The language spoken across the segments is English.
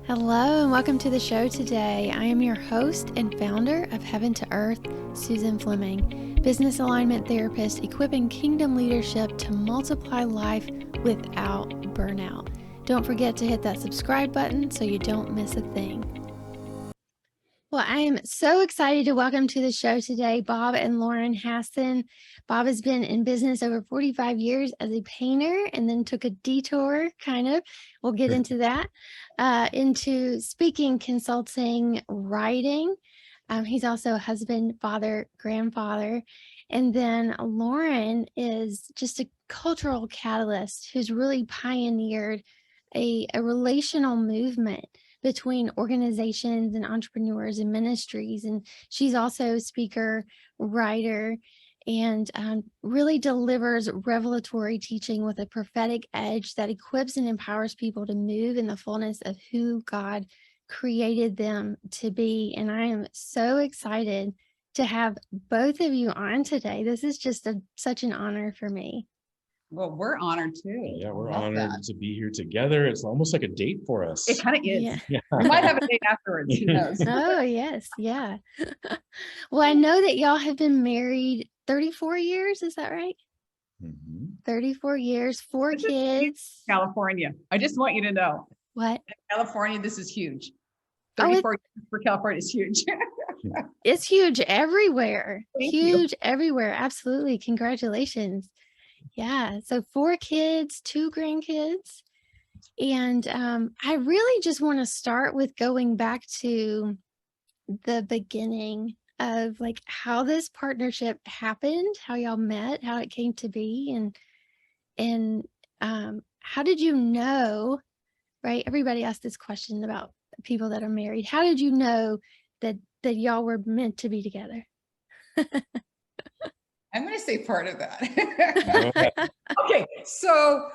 Hello and welcome to the show today. I am your host and founder of Heaven to Earth, Susan Fleming, business alignment therapist, equipping kingdom leadership to multiply life without burnout. Don't forget to hit that subscribe button so you don't miss a thing. Well, I am so excited to welcome to the show today Bob and Lauren Hasson. Bob has been in business over 45 years as a painter and then took a detour, we'll get into that, into speaking, consulting, writing. He's also a husband, father, grandfather. And then Lauren is just a cultural catalyst who's really pioneered a relational movement between organizations and entrepreneurs and ministries. And she's also a speaker, writer, and really delivers revelatory teaching with a prophetic edge that equips and empowers people to move in the fullness of who God created them to be. And I am so excited to have both of you on today. This is just such an honor for me. Well, we're honored too. Yeah, we're honored to be here together. It's almost like a date for us. It kind of is. Yeah. We might have a date afterwards. Who knows? Oh, yes. Yeah. Well, I know that y'all have been married 34 years. Is that right? Mm-hmm. 34 years, 4 kids. California. I just want you to know. What? In California, this is huge. Oh, 34 years for California is huge. It's huge everywhere. Thank Huge you. everywhere. Absolutely. Congratulations. Yeah. So 4 kids, 2 grandkids. And I really just want to start with going back to the beginning of like how this partnership happened, how y'all met, how it came to be, and how did you know, right? Everybody asks this question about people that are married. How did you know that y'all were meant to be together? I'm going to say part of that. Okay. So,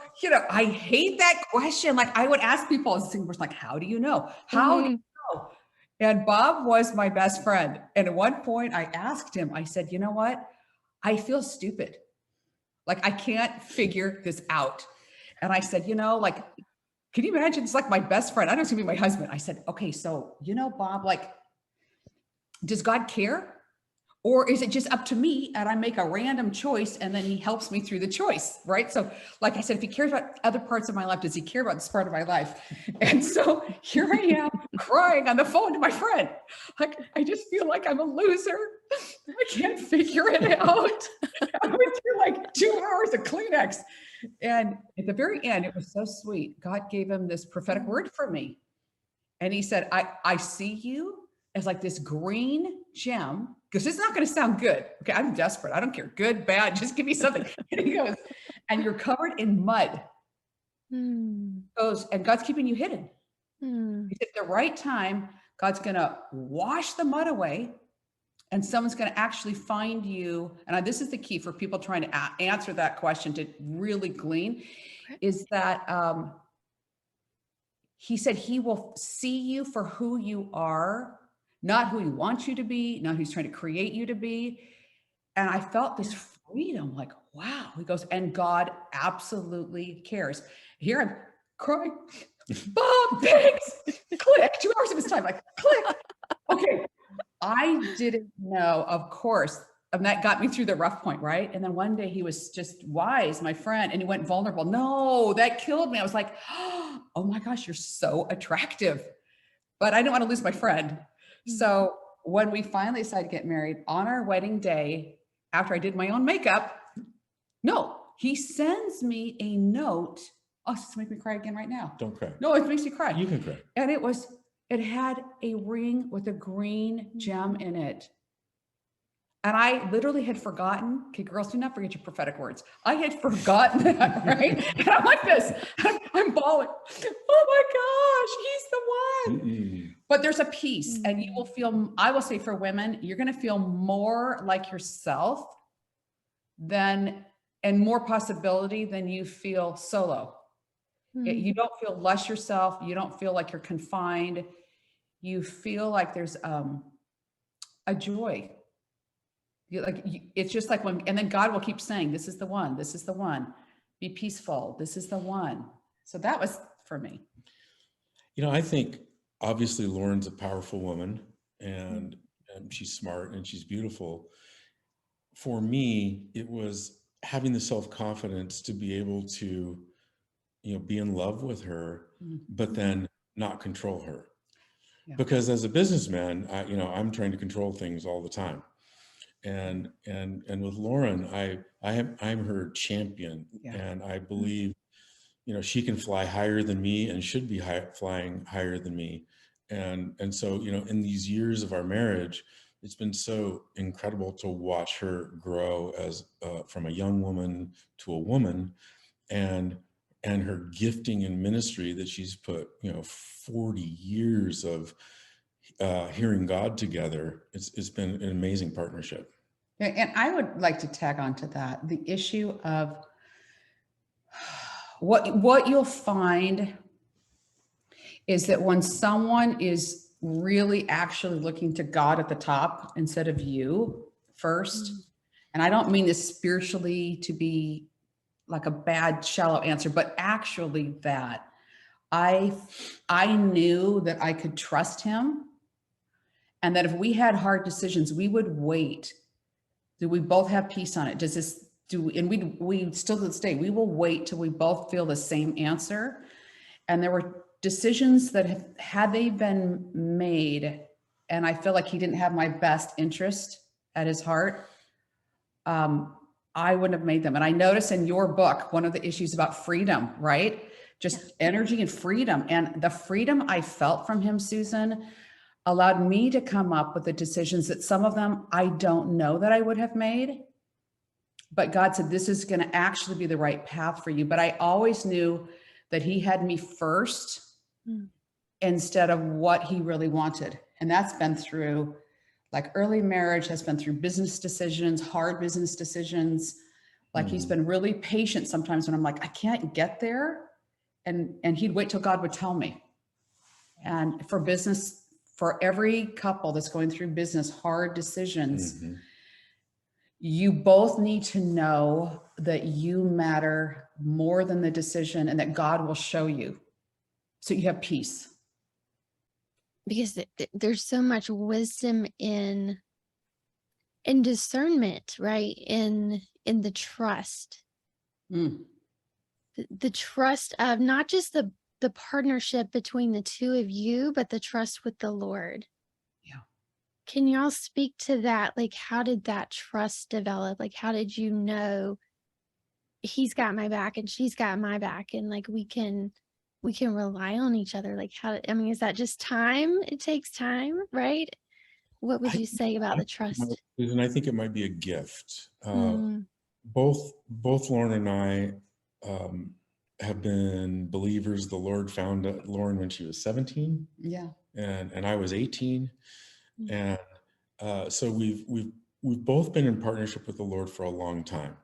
I hate that question. Like I would ask people as singers, like, how do you know? How do you know? And Bob was my best friend. And at one point I asked him, I said, you know what? I feel stupid. Like I can't figure this out. And I said, like, can you imagine? It's like my best friend. I know it's gonna be my husband. I said, okay, so, Bob, like, does God care? Or is it just up to me and I make a random choice and then he helps me through the choice, right? So like I said, if he cares about other parts of my life, does he care about this part of my life? And so here I am crying on the phone to my friend. Like, I just feel like I'm a loser. I can't figure it out. I went through like 2 hours of Kleenex. And at the very end, it was so sweet. God gave him this prophetic word for me. And he said, I see you as like this green gem, because it's not going to sound good. Okay, I'm desperate. I don't care. Good, bad, just give me something. And he goes, and you're covered in mud. Goes, and God's keeping you hidden. At the right time, God's going to wash the mud away and someone's going to actually find you. And this is the key for people trying to answer that question to really glean, is that he said he will see you for who you are, not who he wants you to be, not who he's trying to create you to be. And I felt this freedom, like, wow. He goes, and God absolutely cares. Here I'm crying. Bob, thanks. Click. 2 hours of his time, like, click. Okay. I didn't know, of course, and that got me through the rough point, right? And then one day he was just wise, my friend, and he went vulnerable. No, that killed me. I was like, oh my gosh, you're so attractive. But I didn't want to lose my friend. So when we finally decided to get married on our wedding day, after I did my own makeup, he sends me a note. Oh, it's gonna make me cry again right now. Don't cry. No, it makes me cry. You can cry. And it had a ring with a green gem in it. And I literally had forgotten. Okay, girls, do not forget your prophetic words. I had forgotten that, right? And I'm like this. I'm bawling. Oh my gosh, he's the one. But there's a peace, and you will feel, I will say for women, you're going to feel more like yourself and more possibility than you feel solo. You don't feel less yourself. You don't feel like you're confined. You feel like there's a joy. It's just like and then God will keep saying, this is the one, this is the one, be peaceful. This is the one. So that was for me. I think obviously Lauren's a powerful woman, and she's smart and she's beautiful. For me, it was having the self-confidence to be able to, be in love with her, but then not control her. Yeah. Because as a businessman, I'm trying to control things all the time. And with Lauren, I'm her champion, and I believe, she can fly higher than me and should be flying higher than me. And so, in these years of our marriage, it's been so incredible to watch her grow as from a young woman to a woman, and her gifting in ministry that she's put, 40 years of hearing God together. It's been an amazing partnership. And I would like to tag on to that, the issue of what you'll find is that when someone is really actually looking to God at the top instead of you first, and I don't mean this spiritually to be like a bad, shallow answer, but actually that I knew that I could trust him, and that if we had hard decisions, we would wait. Do we both have peace on it? Does this do? And we still to this day, we will wait till we both feel the same answer. And there were decisions that had they been made, and I feel like he didn't have my best interest at his heart, I wouldn't have made them. And I noticed in your book, one of the issues about freedom, right? Just energy and freedom. And the freedom I felt from him, Susan, allowed me to come up with the decisions that some of them I don't know that I would have made. But God said, this is going to actually be the right path for you. But I always knew that he had me first instead of what he really wanted. And that's been through, like, early marriage has been through business decisions, hard business decisions. Like he's been really patient sometimes when I'm like, I can't get there. And he'd wait till God would tell me. And for business, for every couple that's going through business, hard decisions, you both need to know that you matter more than the decision, and that God will show you, so you have peace. Because there's so much wisdom in discernment, right? In the trust, the trust of not just the partnership between the two of you, but the trust with the Lord. Yeah. Can y'all speak to that? Like, how did that trust develop? Like, how did you know he's got my back and she's got my back, and like we can rely on each other? Like, is that just time? It takes time, right? What would you say about the trust? And I think it might be a gift. Both Lauren and I have been believers. The Lord found Lauren when she was 17. Yeah. And I was 18. And so we've both been in partnership with the Lord for a long time.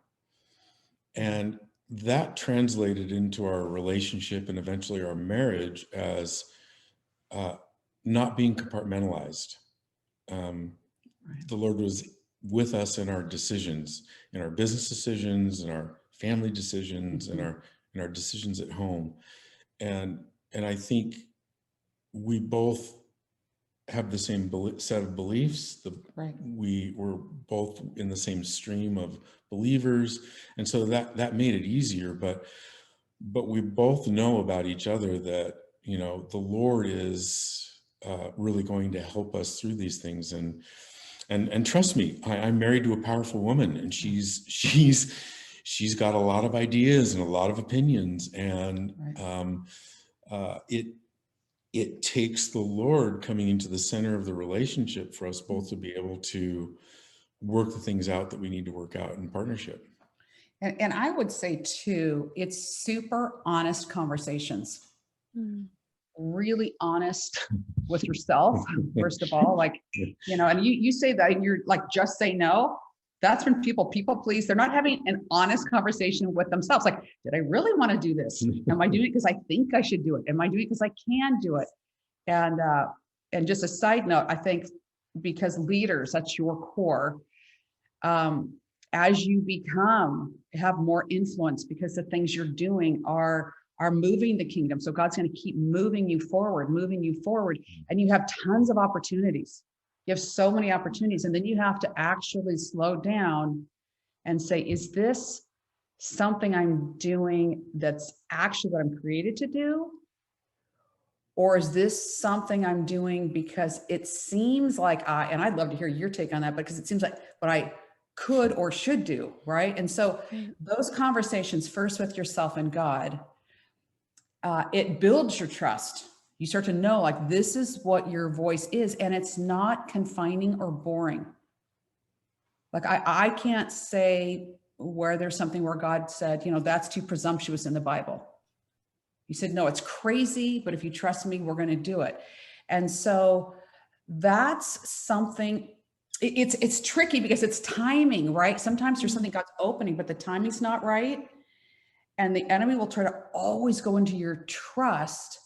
And that translated into our relationship and eventually our marriage as not being compartmentalized. The Lord was with us in our decisions, in our business decisions, in our family decisions, in our decisions at home. And I think we both have the same set of beliefs. We were both in the same stream of believers. And so that made it easier, but we both know about each other that, the Lord is really going to help us through these things. And trust me, I'm married to a powerful woman, and she's got a lot of ideas and a lot of opinions. And it takes the Lord coming into the center of the relationship for us both to be able to work the things out that we need to work out in partnership. And I would say too, it's super honest conversations. Really honest with yourself, first of all, like, and you say that, and you're like, just say no. That's when people please. They're not having an honest conversation with themselves. Like, did I really want to do this? Am I doing it because I think I should do it? Am I doing it because I can do it? And just a side note, I think because leaders, that's your core. As you have more influence, because the things you're doing are are moving the kingdom. So God's going to keep moving you forward, and you have tons of opportunities. You have so many opportunities, and then you have to actually slow down and say, is this something I'm doing that's actually what I'm created to do? Or is this something I'm doing because it seems like and I'd love to hear your take on that, because it seems like what I could or should do, right? And so those conversations first with yourself and God, it builds your trust. You start to know, like, this is what your voice is, and it's not confining or boring. Like I can't say where there's something where God said, that's too presumptuous in the Bible. He said, no, it's crazy, but if you trust me, we're going to do it. And so that's something, it's tricky because it's timing, right? Sometimes there's something God's opening, but the timing's not right. And the enemy will try to always go into your trust.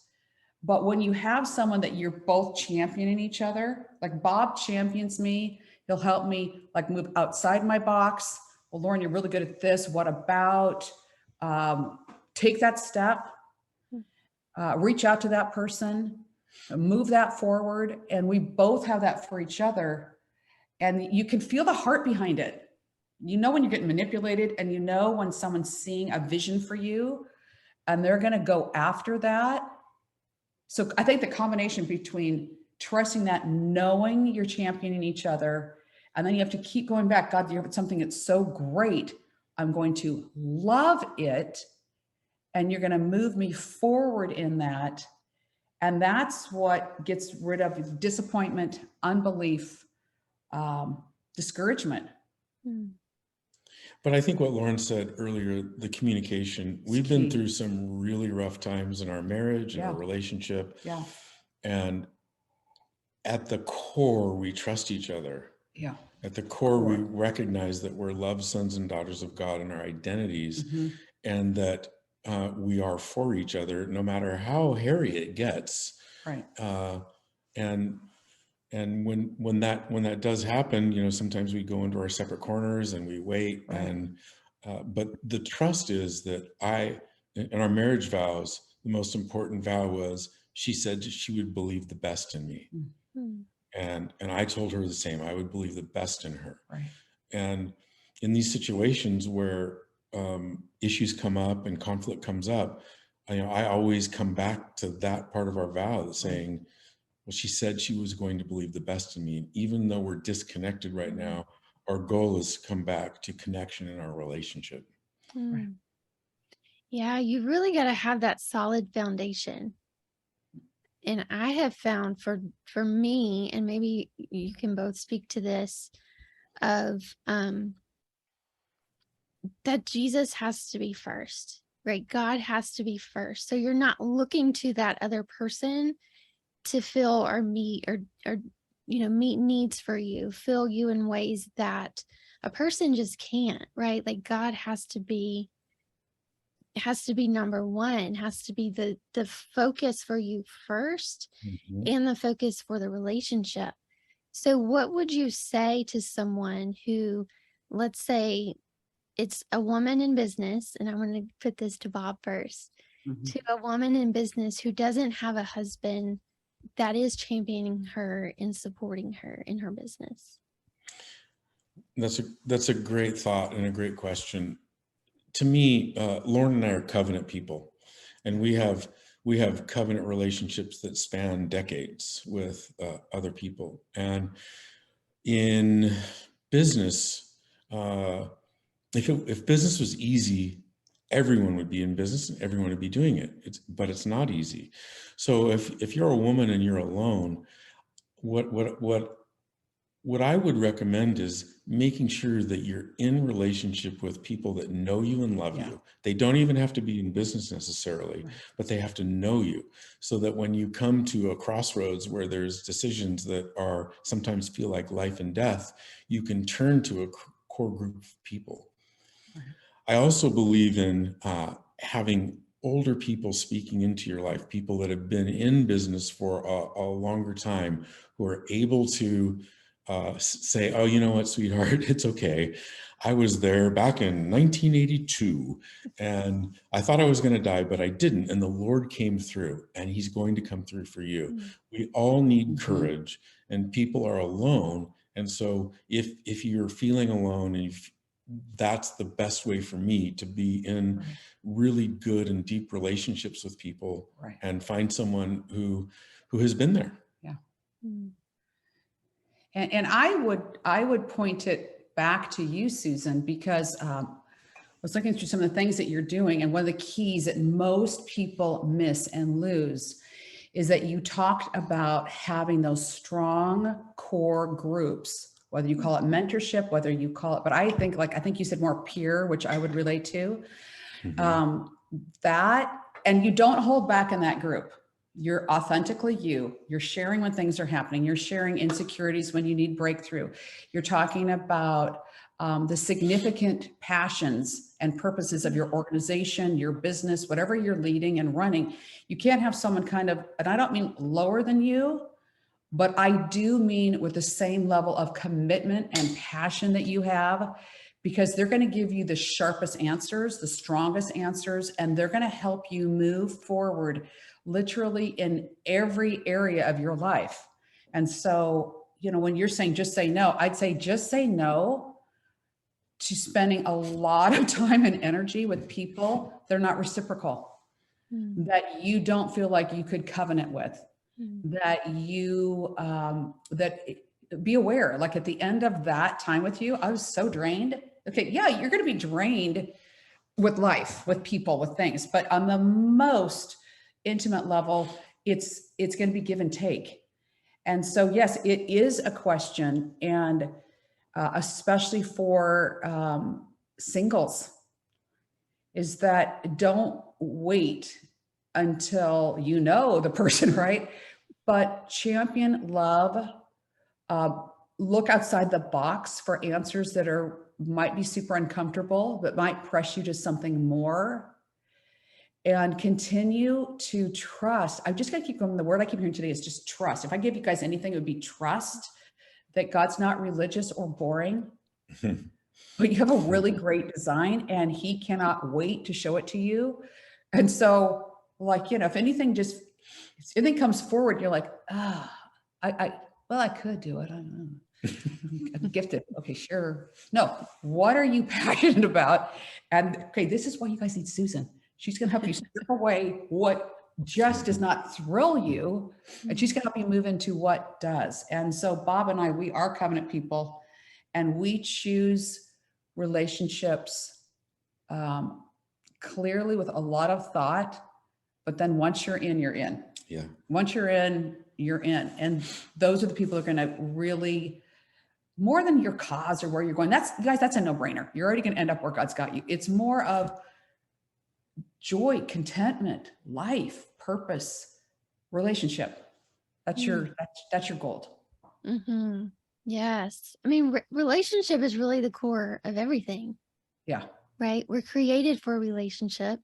But when you have someone that you're both championing each other, like Bob champions me, he'll help me like move outside my box. Well, Lauren, you're really good at this. What about take that step? Reach out to that person, move that forward. And we both have that for each other. And you can feel the heart behind it. You know when you're getting manipulated, and you know when someone's seeing a vision for you and they're going to go after that. So I think the combination between trusting that, knowing you're championing each other, and then you have to keep going back. God, you have something that's so great. I'm going to love it. And you're going to move me forward in that. And that's what gets rid of disappointment, unbelief, discouragement. But I think what Lauren said earlier, the communication, we've been through some really rough times in our marriage and our relationship. Yeah. And at the core, we trust each other. Yeah. At the core, we recognize that we're loved sons and daughters of God in our identities, and that we are for each other, no matter how hairy it gets. Right. And when that does happen, sometimes we go into our separate corners and we wait. Right. But the trust is that in our marriage vows, the most important vow was, she said she would believe the best in me. And I told her the same. I would believe the best in her. Right. And in these situations where issues come up and conflict comes up, I always come back to that part of our vow that's saying, well, she said she was going to believe the best in me. And even though we're disconnected right now, our goal is to come back to connection in our relationship. Right. Yeah, you really got to have that solid foundation. And I have found for me, and maybe you can both speak to this, of that Jesus has to be first, right? God has to be first. So you're not looking to that other person to fill or meet or meet needs for you, fill you in ways that a person just can't, right? Like God has to be number one, has to be the focus for you first, and the focus for the relationship. So what would you say to someone who, let's say it's a woman in business, and I'm going to put this to Bob first, to a woman in business who doesn't have a husband that is championing her and supporting her in her business? That's a great thought and a great question. To me, Lauren and I are covenant people, and we have covenant relationships that span decades with other people. And in business, if business was easy, everyone would be in business and everyone would be doing it. But it's not easy. So if you're a woman and you're alone, what I would recommend is making sure that you're in relationship with people that know you and love you. They don't even have to be in business necessarily, but they have to know you, so that when you come to a crossroads where there's decisions that are sometimes feel like life and death, you can turn to a core group of people. I also believe in having older people speaking into your life, people that have been in business for a longer time, who are able to say, oh, you know what, sweetheart, it's okay. I was there back in 1982 and I thought I was going to die, but I didn't. And the Lord came through, and he's going to come through for you. Mm. We all need Mhm. courage, and people are alone. And so if you're feeling alone, and that's the best way for me to be in Right. really good and deep relationships with people, Right. and find someone who has been there. Yeah. Mm. And I would point it back to you, Susan, because I was looking through some of the things that you're doing, and one of the keys that most people miss and lose is that you talked about having those strong core groups, whether you call it mentorship, whether you call it, but I think you said more peer, which I would relate to. Mhm. That, and you don't hold back in that group. You're authentically you. You're sharing when things are happening. You're sharing insecurities when you need breakthrough. You're talking about the significant passions and purposes of your organization, your business, whatever you're leading and running. You can't have someone kind of, and I don't mean lower than you, but I do mean with the same level of commitment and passion that you have, because they're going to give you the sharpest answers, the strongest answers, and they're going to help you move forward literally in every area of your life. And so, when you're saying just say no, I'd say just say no to spending a lot of time and energy with people they're not reciprocal, that you don't feel like you could covenant with, that you, be aware, like at the end of that time with you, I was so drained. Okay. Yeah. You're going to be drained with life, with people, with things, but on the most intimate level, it's going to be give and take. And so, yes, it is a question. And especially for singles, is that don't wait until you know the person, right? But champion love, look outside the box for answers that might be super uncomfortable, but might press you to something more. And continue to trust. I'm just going to keep going. The word I keep hearing today is just trust. If I give you guys anything, it would be trust that God's not religious or boring, but you have a really great design and he cannot wait to show it to you. And so, if anything comes forward, you're like, I could do it. I don't know. I'm gifted. Okay, sure. No, what are you passionate about? And okay, this is why you guys need Susan. She's going to help you strip away what just does not thrill you, and she's going to help you move into what does. And so Bob and I, we are covenant people, and we choose relationships clearly with a lot of thought. But then once you're in, you're in. Yeah. Once you're in, you're in. And those are the people that are going to really, more than your cause or where you're going. That's a no-brainer. You're already going to end up where God's got you. It's more of joy, contentment, life, purpose, relationship. That's your gold. Mm-hmm. Yes. I mean, relationship is really the core of everything. Yeah. Right? We're created for a relationship.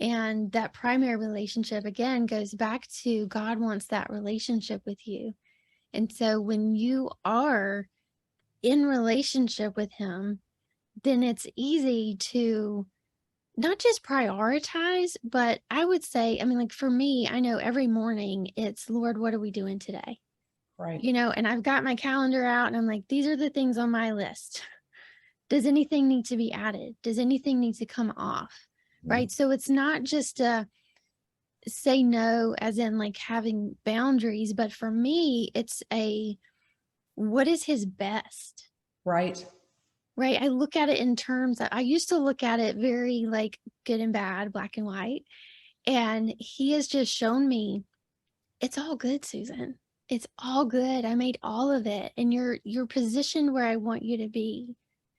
And that primary relationship, again, goes back to God wants that relationship with you. And so when you are in relationship with him, then it's easy to not just prioritize, but I would say, I mean, like for me, I know every morning it's, Lord, what are we doing today? Right. And I've got my calendar out and I'm like, these are the things on my list. Does anything need to be added? Does anything need to come off? Right. So it's not just a say no as in like having boundaries, but for me, it's what is his best? Right. Right. I look at it in terms that I used to look at it very like good and bad, black and white. And he has just shown me it's all good, Susan. It's all good. I made all of it. And you're positioned where I want you to be.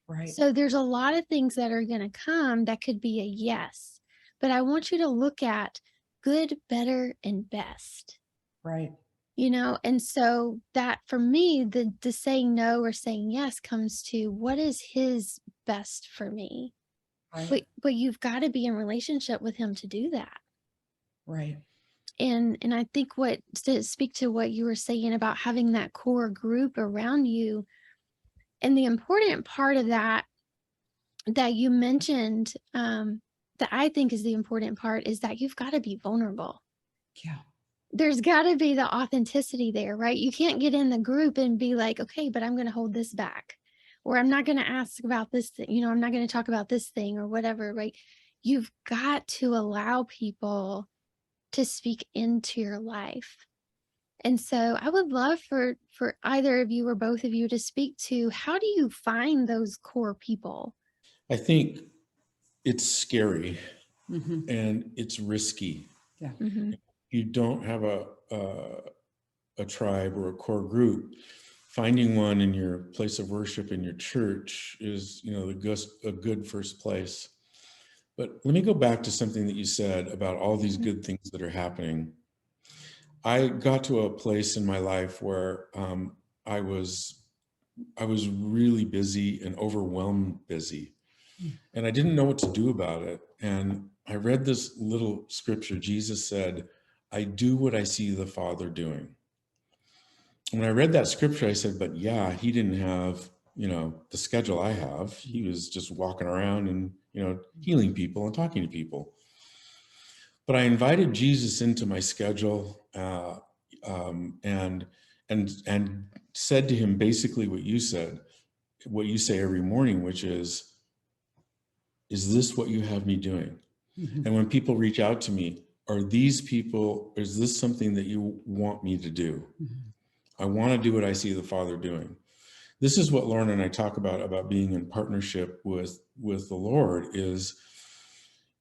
Right. So there's a lot of things that are going to come that could be a yes, but I want you to look at good, better, and best. Right. And so that for me, the saying no or saying yes comes to what is his best for me. Right. But you've got to be in relationship with him to do that. Right. And I think to speak to what you were saying about having that core group around you, and the important part of that you mentioned, that I think is the important part, is that you've got to be vulnerable. Yeah. There's got to be the authenticity there, right? You can't get in the group and be like, okay, but I'm going to hold this back, or I'm not going to ask about this thing, I'm not going to talk about this thing or whatever, right? You've got to allow people to speak into your life. And so I would love for either of you or both of you to speak to, how do you find those core people? I think it's scary Mm-hmm. and it's risky. Yeah. Mm-hmm. You don't have a tribe or a core group. Finding one in your place of worship in your church is, a good first place. But let me go back to something that you said about all these good things that are happening. I got to a place in my life where I was really busy and overwhelmed busy, and I didn't know what to do about it. And I read this little scripture. Jesus said, "I do what I see the Father doing." When I read that scripture, I said, but yeah, he didn't have, the schedule I have. He was just walking around and, healing people and talking to people. But I invited Jesus into my schedule and said to him basically what you say every morning, which is this what you have me doing? Mm-hmm. And when people reach out to me, is this something that you want me to do? Mm-hmm. I want to do what I see the Father doing. This is what Lauren and I talk about being in partnership with the Lord, is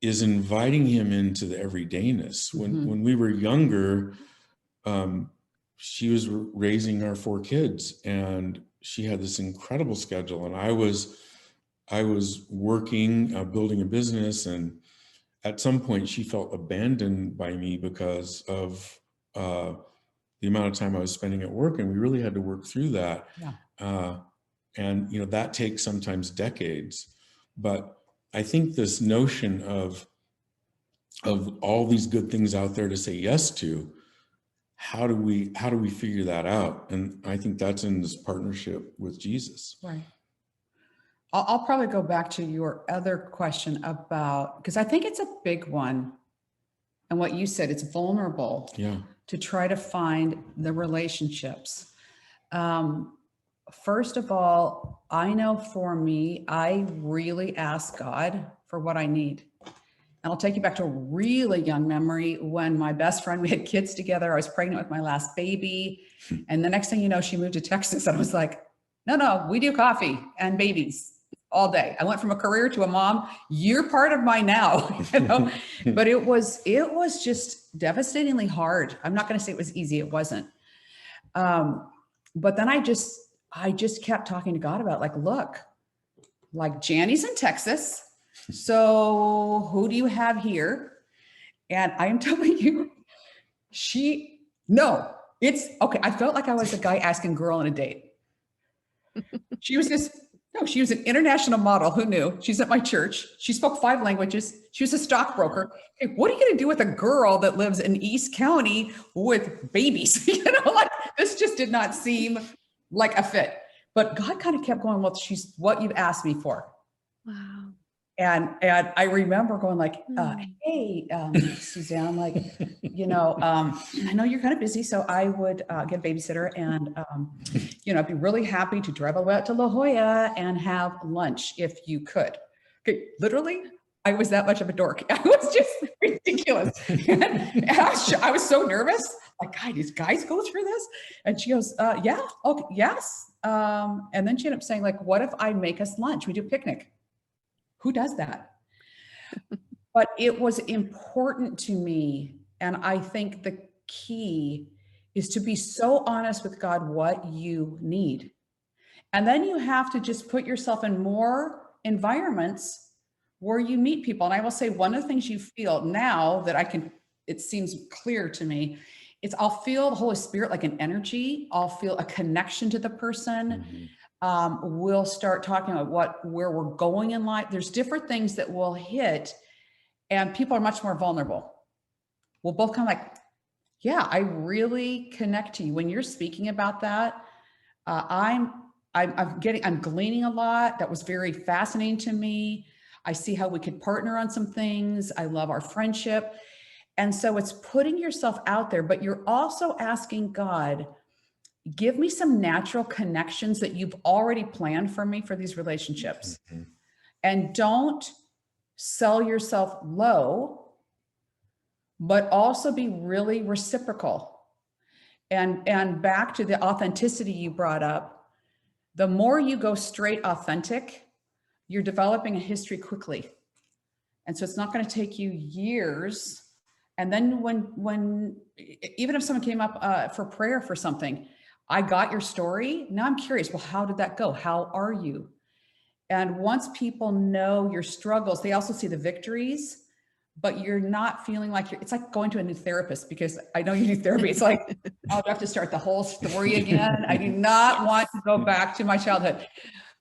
inviting him into the everydayness. When we were younger, she was raising our 4 kids, and she had this incredible schedule, and I was working, building a business, and at some point she felt abandoned by me because of the amount of time I was spending at work, and we really had to work through that. Yeah. And that takes sometimes decades. But I think this notion of all these good things out there to say yes to, how do we figure that out? And I think that's in this partnership with Jesus. Right. I'll probably go back to your other question about, because I think it's a big one. And what you said, it's vulnerable. Yeah. To try to find the relationships. First of all, I know for me, I really ask God for what I need. And I'll take you back to a really young memory when my best friend, we had kids together. I was pregnant with my last baby. And the next thing you know, she moved to Texas. And I was like, no, we do coffee and babies all day. I went from a career to a mom. You're part of my now, but it was just devastatingly hard. I'm not going to say it was easy. It wasn't. But then I just kept talking to God about look, Janny's in Texas. So who do you have here? And I am telling you, it's okay. I felt like I was a guy asking girl on a date. She was an international model. Who knew? She's at my church. She spoke 5 languages. She was a stockbroker. Hey, what are you going to do with a girl that lives in East County with babies? This just did not seem like a fit. But God kind of kept going, well, she's what you've asked me for. Wow. And I remember going hey, Suzanne, I know you're kind of busy, so I would get a babysitter, and, I'd be really happy to drive all the way out to La Jolla and have lunch if you could. Okay, literally, I was that much of a dork. I was just ridiculous. And I was so nervous. God, these guys go through this? And she goes, yeah, okay, yes. And then she ended up saying, what if I make us lunch? We do a picnic. Who does that? But it was important to me. And I think the key is to be so honest with God what you need. And then you have to just put yourself in more environments where you meet people. And I will say, one of the things you feel now that it seems clear to me, I'll feel the Holy Spirit like an energy. I'll feel a connection to the person. Mm-hmm. We'll start talking about where we're going in life. There's different things that will hit, and people are much more vulnerable. We'll both kind of Yeah, I really connect to you when you're speaking about that. I'm gleaning a lot. That was very fascinating to me. I see how we could partner on some things. I love our friendship. And so it's putting yourself out there, but you're also asking God, give me some natural connections that you've already planned for me for these relationships. Mm-hmm. And don't sell yourself low, but also be really reciprocal. And back to the authenticity you brought up, the more you go straight authentic, you're developing a history quickly. And so it's not going to take you years. And then when even if someone came up for prayer for something, I got your story. Now I'm curious, well, how did that go? How are you? And once people know your struggles, they also see the victories, but you're not feeling like it's like going to a new therapist, because I know you need therapy. It's like, I'll have to start the whole story again. I do not want to go back to my childhood,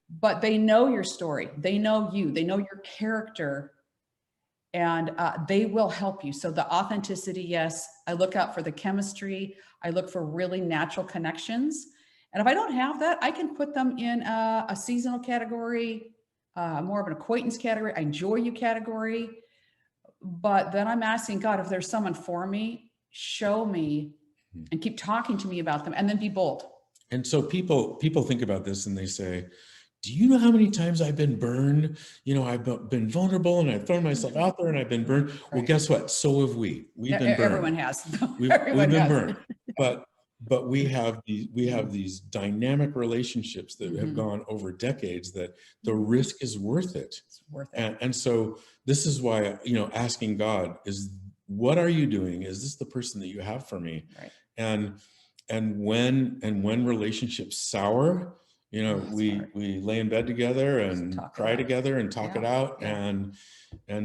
but they know your story. They know you, they know your character, and they will help you. So the authenticity, yes, I look out for the chemistry. I look for really natural connections. And if I don't have that, I can put them in a seasonal category, more of an acquaintance category, I enjoy you category. But then I'm asking God, if there's someone for me, show me and keep talking to me about them, and then be bold. And so people think about this and they say, do you know how many times I've been burned? You know, I've been vulnerable and I've thrown myself out there and I've been burned. Right. Well, guess what? So have we. We've been burned. Everyone has. We've been burned. But we have these dynamic relationships that have gone over decades that the risk is worth it. It's worth it. And so this is why, you know, asking God is, what are you doing? Is this the person that you have for me? Right. And when relationships sour, you know, we lay in bed together and cry together and talk it out and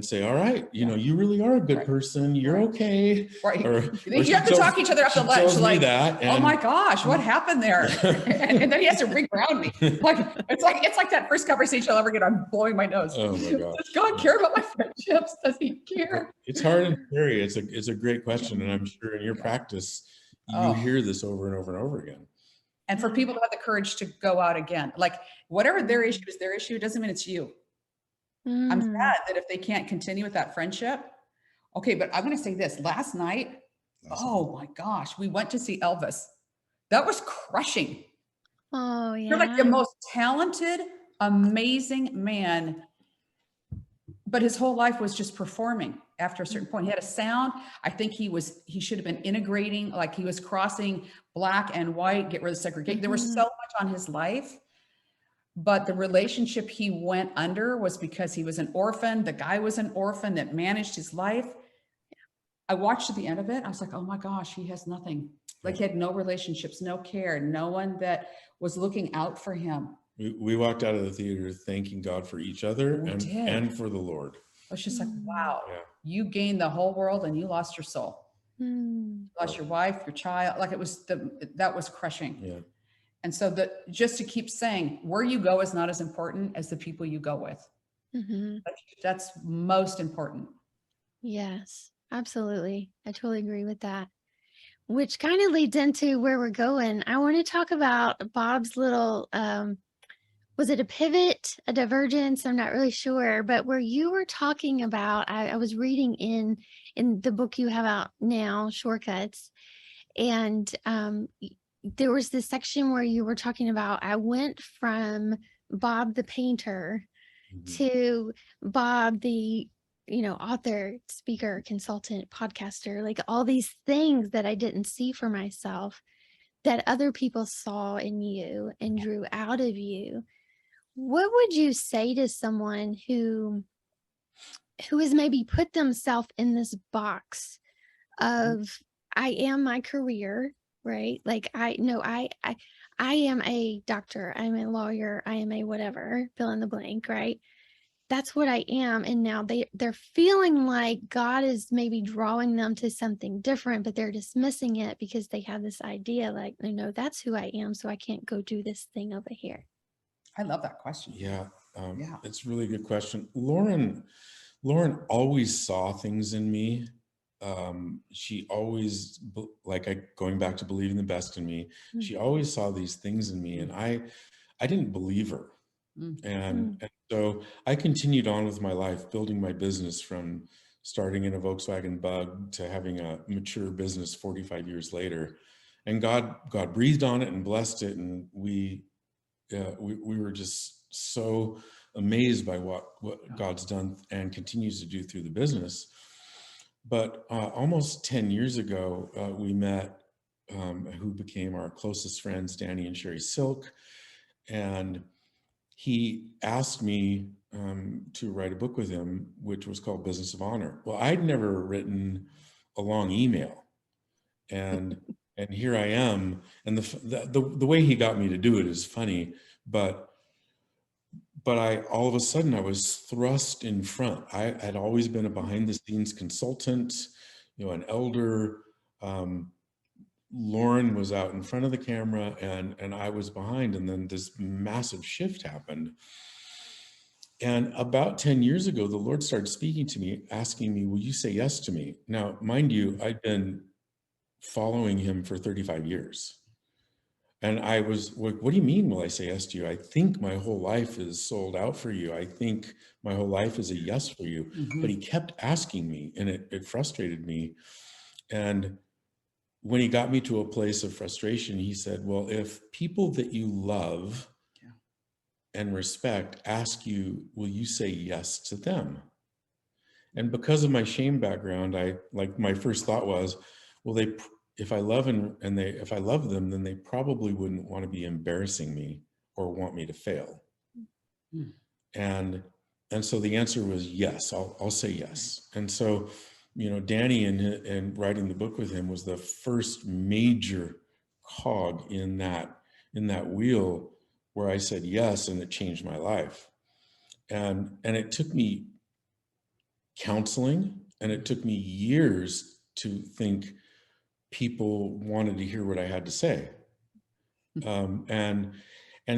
say, all right, you know, you really are a good person. You're okay. Right. Or you have to talk each other after lunch. Like, that, oh my gosh, what happened there? and then he has to reground me. Like, it's like that first conversation I'll ever get. I'm blowing my nose. Oh my gosh. Does God care about my friendships? Does he care? It's hard and scary. It's a great question. And I'm sure in your practice, you hear this over and over and over again. And for people to have the courage to go out again, like whatever their issue is, their issue doesn't mean it's you. I'm sad that if they can't continue with that friendship. Okay, but I'm going to say this. Last night, oh my gosh, we went to see Elvis. That was crushing. Oh yeah. You're like the most talented, amazing man, but his whole life was just performing. After a certain point, he had a sound. I think he should have been integrating, like he was crossing black and white, get rid of segregation. There was so much on his life, but the relationship he went under was because he was an orphan. The guy was an orphan that managed his life. I watched at the end of it. I was like, oh my gosh, he has nothing. Like he had no relationships, no care, no one that was looking out for him. We walked out of the theater thanking God for each other and for the Lord. I was just like, wow, you gained the whole world and you lost your soul. You lost your wife, your child. Like that was crushing. Yeah. And so just to keep saying, where you go is not as important as the people you go with. That's most important. Yes, absolutely. I totally agree with that. Which kind of leads into where we're going. I want to talk about Bob's little, was it a pivot, a divergence? I'm not really sure, but where you were talking about, I was reading in the book you have out now, Shortcuts, and there was this section where you were talking about, I went from Bob the painter to Bob the, author, speaker, consultant, podcaster, like all these things that I didn't see for myself that other people saw in you and drew out of you. What would you say to someone who has maybe put themselves in this box of, I am my career, right? Like I am a doctor, I'm a lawyer, I am a whatever, fill in the blank, right? That's what I am. And now they're feeling like God is maybe drawing them to something different, but they're dismissing it because they have this idea like, no, that's who I am. So I can't go do this thing over here. I love that question. Yeah. It's a really good question. Lauren always saw things in me she always, going back to believing the best in me, she always saw these things in me, and I didn't believe her. And so I continued on with my life, building my business from starting in a Volkswagen Bug to having a mature business 45 years later. And God breathed on it and blessed it. And we were just so amazed by what God's done and continues to do through the business. But almost 10 years ago, we met who became our closest friends, Danny and Sherry Silk. And he asked me to write a book with him, which was called Business of Honor. Well, I'd never written a long email, and here I am. And the way he got me to do it is funny, but all of a sudden I was thrust in front. I had always been a behind the scenes consultant, an elder. Lauren was out in front of the camera and I was behind, and then this massive shift happened. And about 10 years ago, the Lord started speaking to me, asking me, will you say yes to me? Now, mind you, I'd been following him for 35 years. And I was like, what do you mean, will I say yes to you? I think my whole life is sold out for you. I think my whole life is a yes for you. But he kept asking me, and it frustrated me. And when he got me to a place of frustration, he said, well, if people that you love and respect ask you, will you say yes to them? And because of my shame background, my first thought was, well, if I love if I love them, then they probably wouldn't want to be embarrassing me or want me to fail. And so the answer was yes, I'll say yes. And so, Danny and writing the book with him was the first major cog in that wheel where I said yes, and it changed my life. And it took me counseling, and it took me years to think people wanted to hear what I had to say. And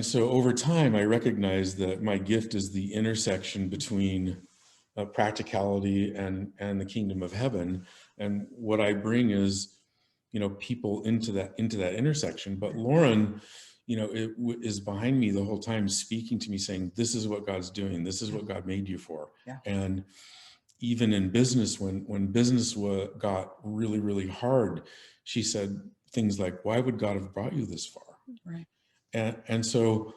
so over time, I recognized that my gift is the intersection between practicality and the kingdom of heaven. And what I bring is, people into that intersection. But Lauren, is behind me the whole time, speaking to me, saying, this is what God's doing. This is what God made you for. Yeah. And even in business, when business got really, really hard, she said things like, why would God have brought you this far? Right. And so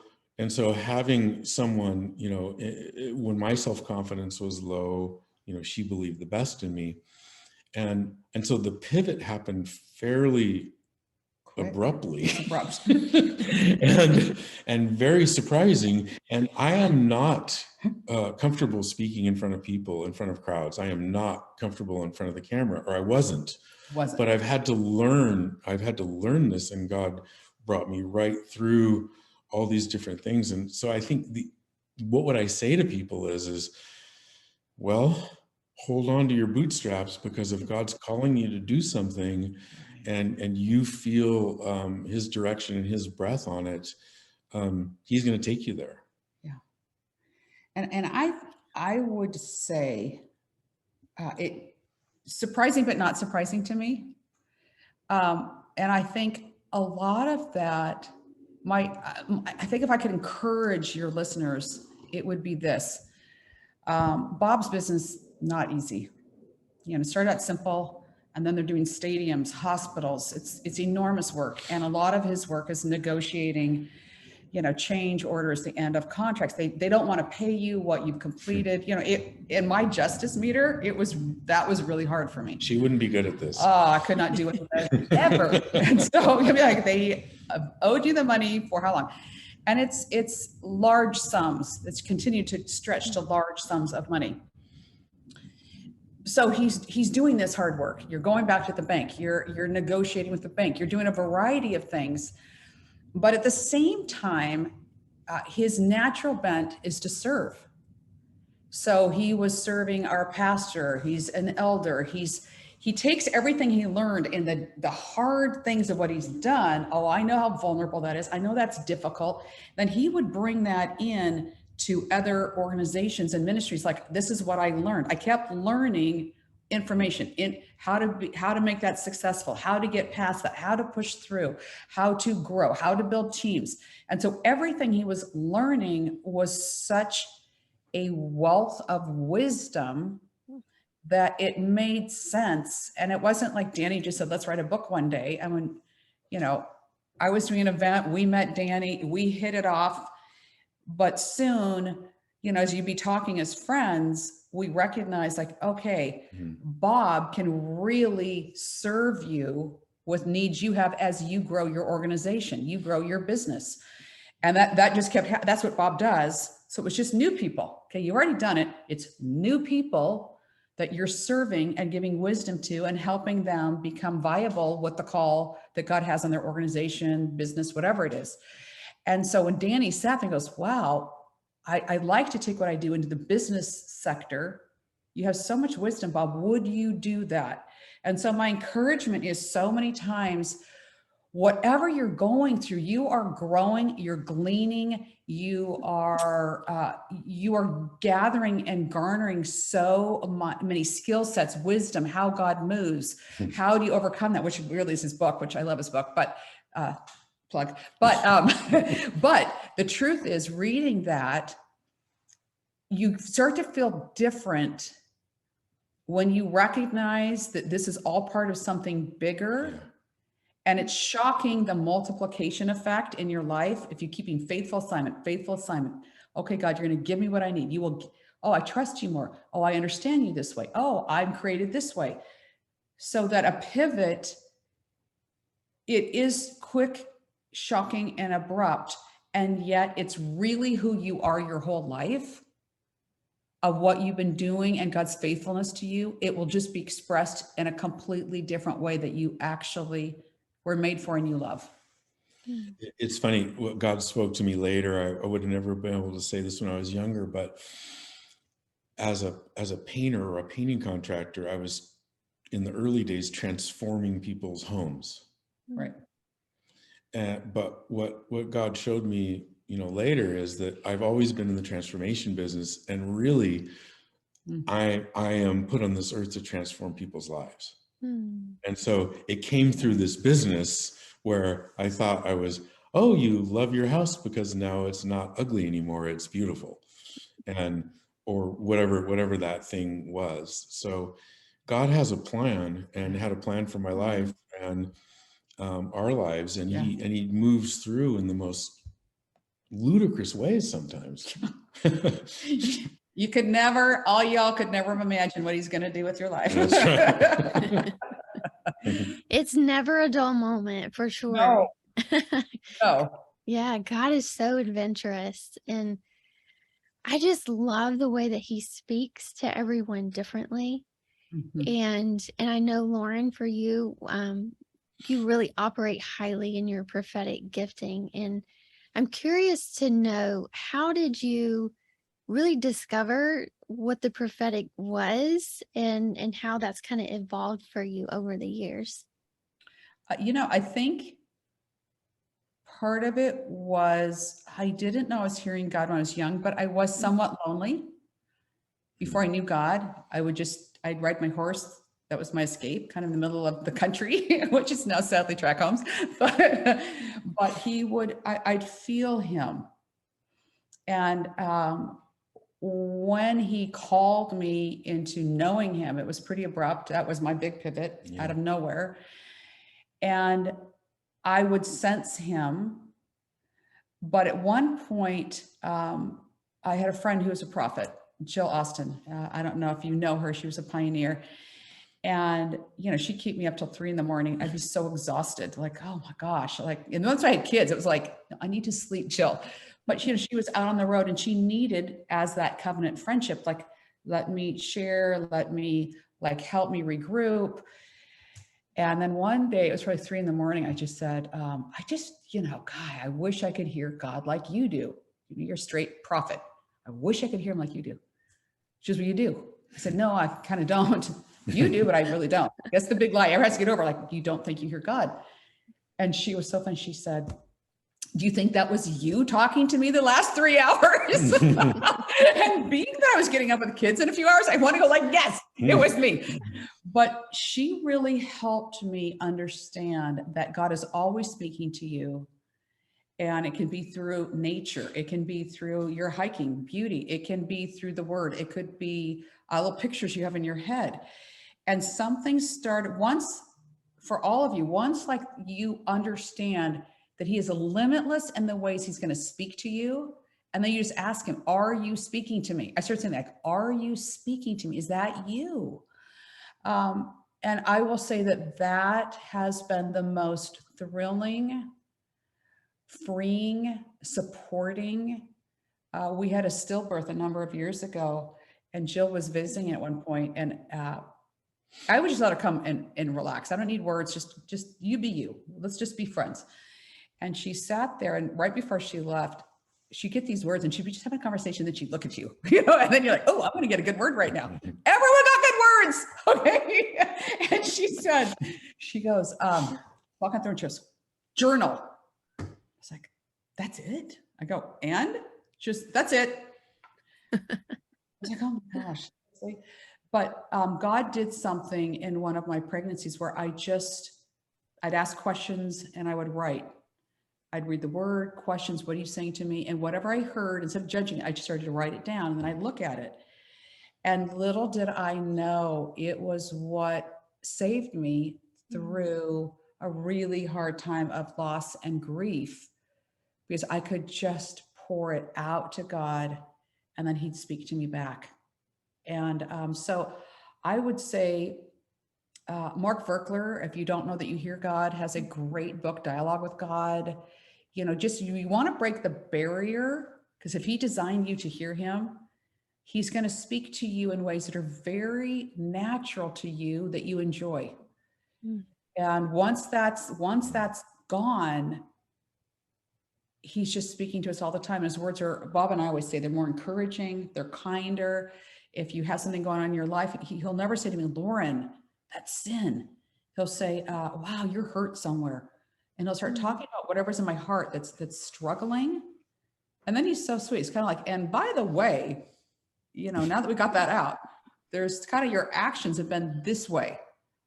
having someone, when my self-confidence was low, she believed the best in me. And so the pivot happened fairly abruptly and very surprising. And I am not comfortable speaking in front of people, in front of crowds. I am not comfortable in front of the camera, or I wasn't. But I've had to learn this, and God brought me right through all these different things. And so I think what would I say to people is, well, hold on to your bootstraps, because if God's calling you to do something and you feel his direction and his breath on it, he's going to take you there. Yeah. And I would say it surprising, but not surprising to me. And I think a lot of that I think if I could encourage your listeners, it would be this. Bob's business, not easy. Started out simple, and then they're doing stadiums, hospitals. It's enormous work. And a lot of his work is negotiating, change orders, the end of contracts. They don't want to pay you what you've completed. In my justice meter, that was really hard for me. She wouldn't be good at this. Oh, I could not do it ever. And so you'll be like, they owed you the money for how long? And it's large sums. It's continued to stretch to large sums of money. So he's doing this hard work. You're going back to the bank. You're negotiating with the bank. You're doing a variety of things. But at the same time, his natural bent is to serve. So he was serving our pastor. He's an elder. He takes everything he learned in the hard things of what he's done. Oh, I know how vulnerable that is. I know that's difficult. Then he would bring that in to other organizations and ministries. Like, this is what I learned. I kept learning information in how to make that successful, how to get past that, how to push through, how to grow, how to build teams. And so everything he was learning was such a wealth of wisdom that it made sense. And it wasn't like Danny just said, let's write a book one day. And when, I was doing an event, we met Danny, we hit it off, but soon, as you'd be talking as friends, we recognize like, okay, Bob can really serve you with needs you have as you grow your organization, you grow your business. And that just kept, that's what Bob does. So it was just new people. Okay. You already done it. It's new people that you're serving and giving wisdom to and helping them become viable with the call that God has on their organization, business, whatever it is. And so when Danny sat there and goes, wow, I'd like to take what I do into the business sector. You have so much wisdom, Bob. Would you do that? And so my encouragement is so many times, whatever you're going through, you are growing, you're gleaning, you are gathering and garnering so many skill sets, wisdom, how God moves, how do you overcome that, which really is his book, which I love his book, but plug. But the truth is, reading that, you start to feel different when you recognize that this is all part of something bigger. Yeah. And it's shocking, the multiplication effect in your life. If you're keeping faithful assignment. Okay, God, you're going to give me what I need. You will. Oh, I trust you more. Oh, I understand you this way. Oh, I'm created this way. So that a pivot, it is quick, shocking, and abrupt. And yet it's really who you are your whole life, of what you've been doing and God's faithfulness to you. It will just be expressed in a completely different way that you actually were made for and you love. It's funny, what God spoke to me later. I would have never been able to say this when I was younger, but as a painter or a painting contractor, I was in the early days transforming people's homes. Right. But what God showed me, later, is that I've always been in the transformation business, and really, I am put on this earth to transform people's lives. And so it came through this business where I thought I was, oh, you love your house because now it's not ugly anymore, it's beautiful, or whatever that thing was. So God has a plan, and had a plan for my life and our lives, and he moves through in the most ludicrous ways sometimes. All y'all could never imagine what he's going to do with your life. That's right. It's never a dull moment, for sure. No. Yeah, God is so adventurous, and I just love the way that he speaks to everyone differently. And I know, Lauren, for you, you really operate highly in your prophetic gifting, and I'm curious to know, how did you really discover what the prophetic was, and how that's kind of evolved for you over the years? I think part of it was, I didn't know I was hearing God when I was young, but I was somewhat lonely. Before I knew God, I'd ride my horse. That was my escape, kind of in the middle of the country, which is now sadly track homes. But I'd feel him. And when he called me into knowing him, it was pretty abrupt. That was my big pivot out of nowhere. And I would sense him. But at one point, I had a friend who was a prophet, Jill Austin. I don't know if you know her. She was a pioneer. And, she'd keep me up till 3 a.m. I'd be so exhausted, like, oh my gosh. And once I had kids, it was like, I need to sleep, Jill. But, she was out on the road, and she needed, as that covenant friendship, like, let me share, help me regroup. And then one day, it was probably 3 a.m. I just said, God, I wish I could hear God like you do. You're a straight prophet. I wish I could hear him like you do. She goes, well, you do. I said, no, I kind of don't. You do, but I really don't. That's the big lie everyone has to get over. Like, you don't think you hear God. And she was so funny. She said, do you think that was you talking to me the last 3 hours? And being that I was getting up with kids in a few hours. I want to go like, yes, it was me. But she really helped me understand that God is always speaking to you. And it can be through nature. It can be through your hiking, beauty. It can be through the word. It could be little pictures you have in your head. And something started once, for all of you, once like you understand that he is limitless in the ways he's going to speak to you. And then you just ask him, are you speaking to me? I started saying like, are you speaking to me? Is that you? And I will say that has been the most thrilling, freeing, supporting. We had a stillbirth a number of years ago, and Jill was visiting at one point, and I would just let her come and relax. I don't need words, just you be you. Let's just be friends. And she sat there, and right before she left, she'd get these words and she'd be just having a conversation, then she'd look at you, and then you're like, oh, I'm going to get a good word right now. Everyone got good words. Okay. And she goes, walking through and she goes, journal. I was like, that's it? I go, and just, that's it. I was like, oh my gosh. But God did something in one of my pregnancies where I'd ask questions and I would write. I'd read the word, questions, what are you saying to me? And whatever I heard, instead of judging it, I just started to write it down, and then I'd look at it. And little did I know it was what saved me through a really hard time of loss and grief, because I could just pour it out to God and then he'd speak to me back. And so I would say, Mark Verkler, if you don't know that you hear God, has a great book, Dialogue with God. Just you want to break the barrier, because if he designed you to hear him, he's going to speak to you in ways that are very natural to you, that you enjoy. And once that's gone, he's just speaking to us all the time. His words are, Bob and I always say, they're more encouraging, they're kinder. If you have something going on in your life, he'll never say to me, Lauren, that's sin. He'll say, wow, you're hurt somewhere. And he'll start talking about whatever's in my heart that's struggling. And then he's so sweet. It's kind of like, and by the way, now that we got that out, there's kind of your actions have been this way.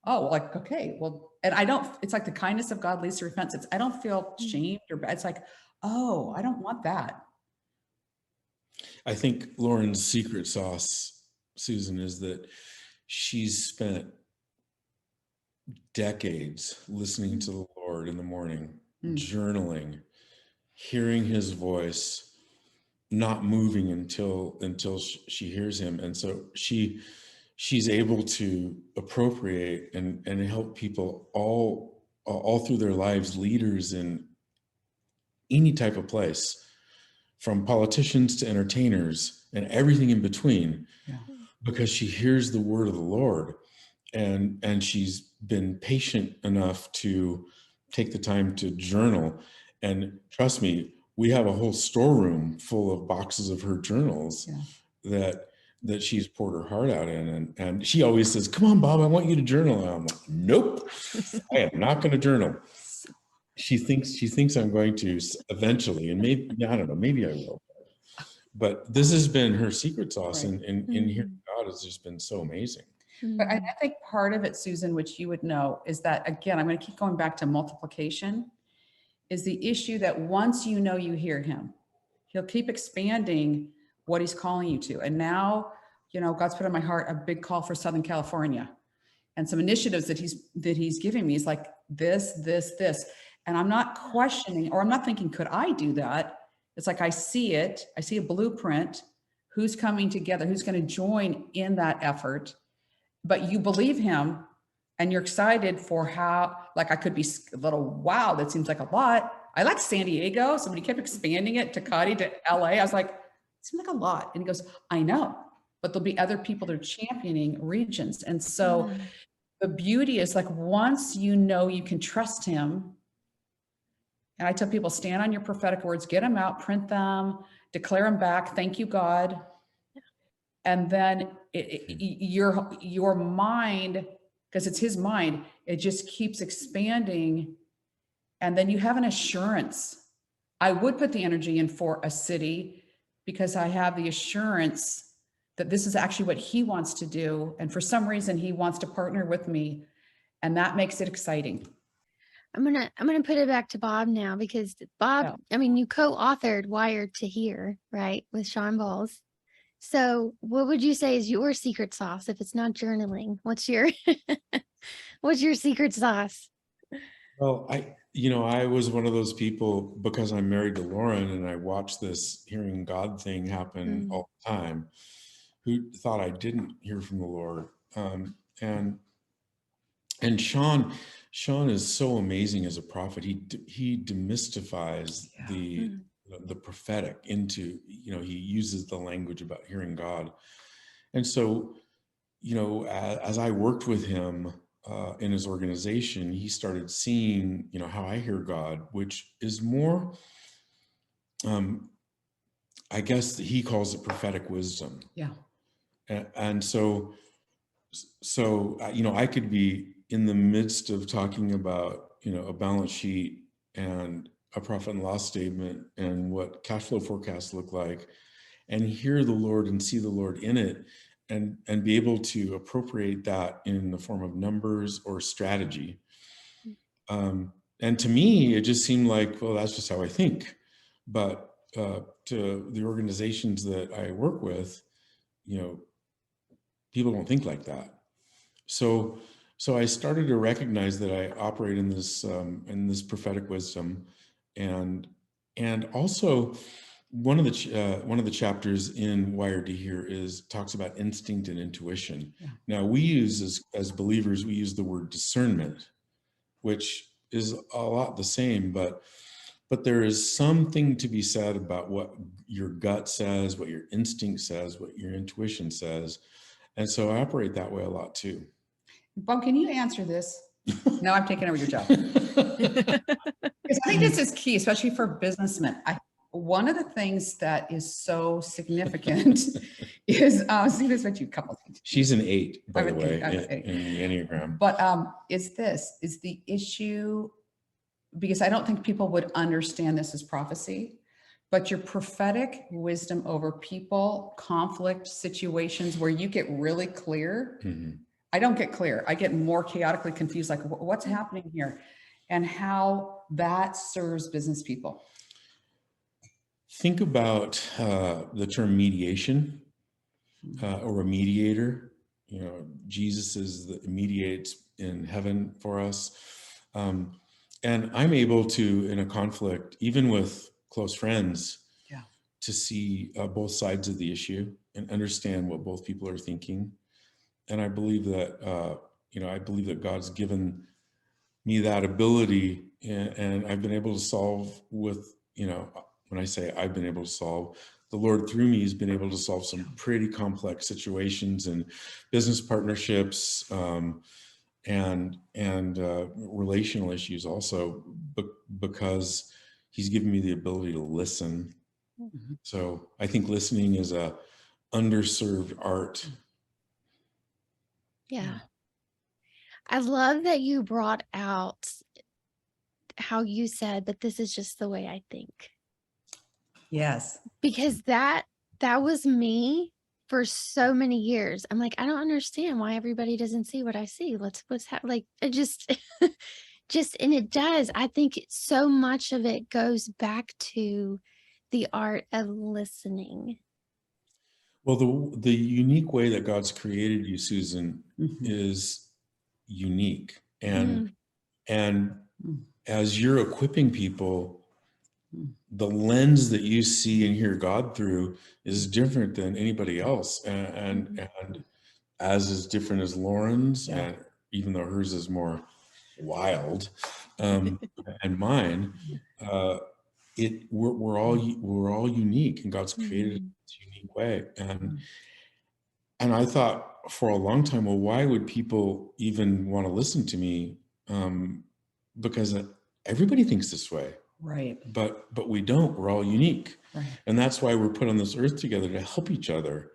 Oh, like, okay, well, and it's like the kindness of God leads to repentance. I don't feel shamed or bad. It's like, oh, I don't want that. I think Lauren's secret sauce, Susan, is that she's spent decades listening to the Lord in the morning, journaling, hearing his voice, not moving until she hears him. And so she's able to appropriate and help people all through their lives, leaders in any type of place, from politicians to entertainers and everything in between, because she hears the word of the Lord, and she's been patient enough to take the time to journal. And trust me, we have a whole storeroom full of boxes of her journals that she's poured her heart out in. And she always says, come on, Bob, I want you to journal. And I'm like, nope, I am not going to journal. She thinks I'm going to eventually, and maybe, I don't know, maybe I will. But this has been her secret sauce, and hearing God has just been so amazing. But I think part of it, Susan, which you would know, is that, again, I'm going to keep going back to multiplication, is the issue that once you hear him, he'll keep expanding what he's calling you to. And now, God's put on my heart a big call for Southern California, and some initiatives that he's giving me is like this. And I'm not questioning, or I'm not thinking, could I do that? It's like, I see it. I see a blueprint. Who's coming together? Who's going to join in that effort? But you believe him, and you're excited for how, like, I could be a little, wow, that seems like a lot. I like San Diego. Somebody kept expanding it to Cody, to LA. I was like, it seems like a lot. And he goes, I know, but there'll be other people that are championing regions. And so the beauty is, like, once you can trust him. And I tell people, stand on your prophetic words, get them out, print them, declare them back. Thank you, God. And then your mind, because it's his mind, it just keeps expanding. And then you have an assurance. I would put the energy in for a city, because I have the assurance that this is actually what he wants to do. And for some reason, he wants to partner with me. And that makes it exciting. I'm gonna put it back to Bob now, because Bob, Yeah. I mean, you co-authored Wired to Hear, right, with Shawn Bolz. So what would you say is your secret sauce if it's not journaling? What's your what's your secret sauce? Well, I was one of those people, because I'm married to Lauren and I watched this hearing God thing happen all the time, who thought I didn't hear from the Lord. And Shawn is so amazing as a prophet. He demystifies the prophetic into, he uses the language about hearing God. And so, as I worked with him in his organization, he started seeing, how I hear God, which is more, I guess he calls it prophetic wisdom. Yeah. And so, I could be in the midst of talking about, a balance sheet and a profit and loss statement and what cash flow forecasts look like, and hear the Lord and see the Lord in it, and be able to appropriate that in the form of numbers or strategy. And to me, it just seemed like, well, that's just how I think. But to the organizations that I work with, people don't think like that. So I started to recognize that I operate in this prophetic wisdom, and also one of the chapters in Wired to Hear talks about instinct and intuition. Yeah. Now we use as believers, we use the word discernment, which is a lot the same, but there is something to be said about what your gut says, what your instinct says, what your intuition says. And so I operate that way a lot too. Bob, can you answer this? No, I'm taking over your job. Because I think this is key, especially for businessmen. One of the things that is so significant is, see, this with you a couple of things. She's an 8, by the way, in the Enneagram. But is the issue, because I don't think people would understand this as prophecy, but your prophetic wisdom over people, conflict situations where you get really clear. Mm-hmm. I don't get clear. I get more chaotically confused, like what's happening here, and how that serves business people. Think about the term mediation or a mediator. Jesus is the mediates in heaven for us. And I'm able to, in a conflict, even with close friends, to see both sides of the issue and understand what both people are thinking. And I believe that God's given me that ability, and I've been able to solve with, when I say I've been able to solve, the Lord through me has been able to solve some pretty complex situations and business partnerships, and relational issues also, because he's given me the ability to listen. Mm-hmm. So I think listening is a underserved art. Yeah. I love that you brought out how you said, but this is just the way I think. Yes. Because that was me for so many years. I'm like, I don't understand why everybody doesn't see what I see. What's like, it just, and it does. I think so much of it goes back to the art of listening. Well, the unique way that God's created you, Susan, mm-hmm. is unique. And as you're equipping people, the lens that you see and hear God through is different than anybody else. And as is different as Lauren's, and even though hers is more wild, and mine, we're all unique, and God's created it in a unique way. And I thought for a long time, well, why would people even want to listen to me? Because everybody thinks this way. Right. But we don't. We're all unique. Right. And that's why we're put on this earth together, to help each other.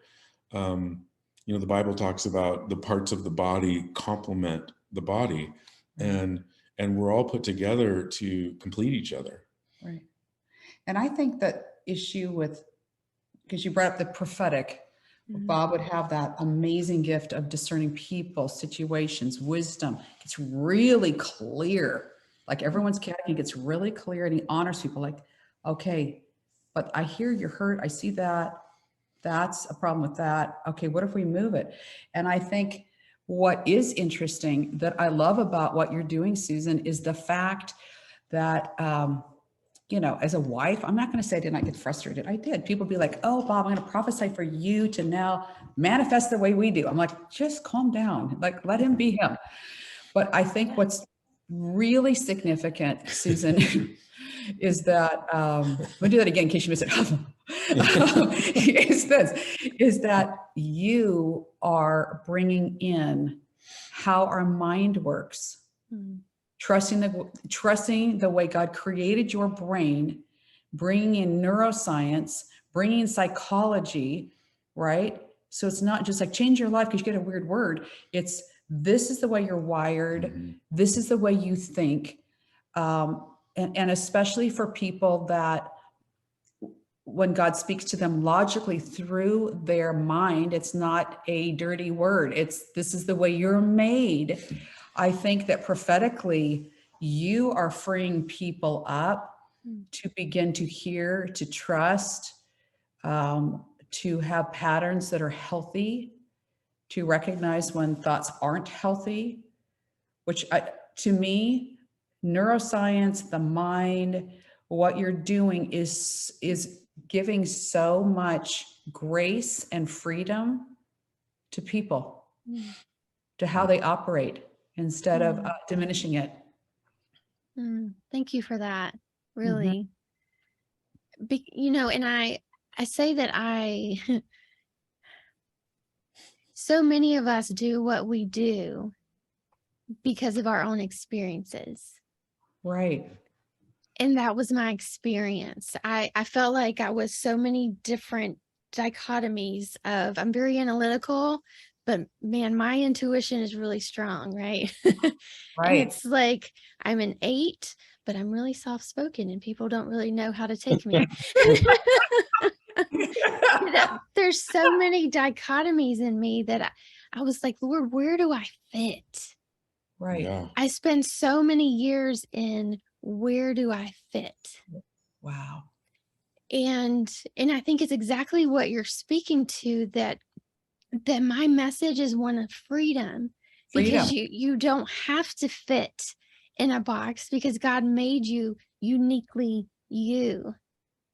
The Bible talks about the parts of the body complement the body, and we're all put together to complete each other. Right. And I think that issue with, because you brought up the prophetic, Bob would have that amazing gift of discerning people, situations, wisdom. It's really clear. Like everyone's category gets really clear, and he honors people like, okay, but I hear you're hurt. I see that. That's a problem with that. Okay, what if we move it? And I think what is interesting that I love about what you're doing, Susan, is the fact that, you know, as a wife, I'm not going to say I did not get frustrated. I did. People be like, oh, Bob, I'm going to prophesy for you to now manifest the way we do. I'm like, just calm down. Like, let him be him. But I think what's really significant, Susan, is that, let me do that again in case you missed it. is that you are bringing in how our mind works, trusting the way God created your brain, bringing in neuroscience, bringing in psychology, right? So it's not just like change your life because you get a weird word. It's this is the way you're wired. This is the way you think. And especially for people that when God speaks to them logically through their mind, it's not a dirty word. It's this is the way you're made. I think that prophetically, you are freeing people up to begin to hear, to trust, to have patterns that are healthy, to recognize when thoughts aren't healthy, which to me, neuroscience, the mind, what you're doing is giving so much grace and freedom to people, to how they operate instead of diminishing it. Thank you for that. Really. You know, and I say that so many of us do what we do because of our own experiences. Right. And that was my experience. I felt like I was so many different dichotomies of, I'm very analytical, but man, my intuition is really strong, right? Right. And it's like, I'm an 8, but I'm really soft-spoken and people don't really know how to take me. There's so many dichotomies in me that I was like, Lord, where do I fit? Right. Yeah. I spend so many years in where do I fit? Wow. And I think it's exactly what you're speaking to, that my message is one of freedom. Because you don't have to fit in a box, because God made you uniquely you.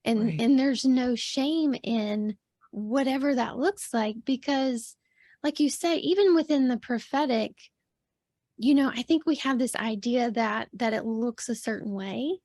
And and there's no shame in whatever that looks like, because like you say, even within the prophetic, you know, I think we have this idea that it looks a certain way.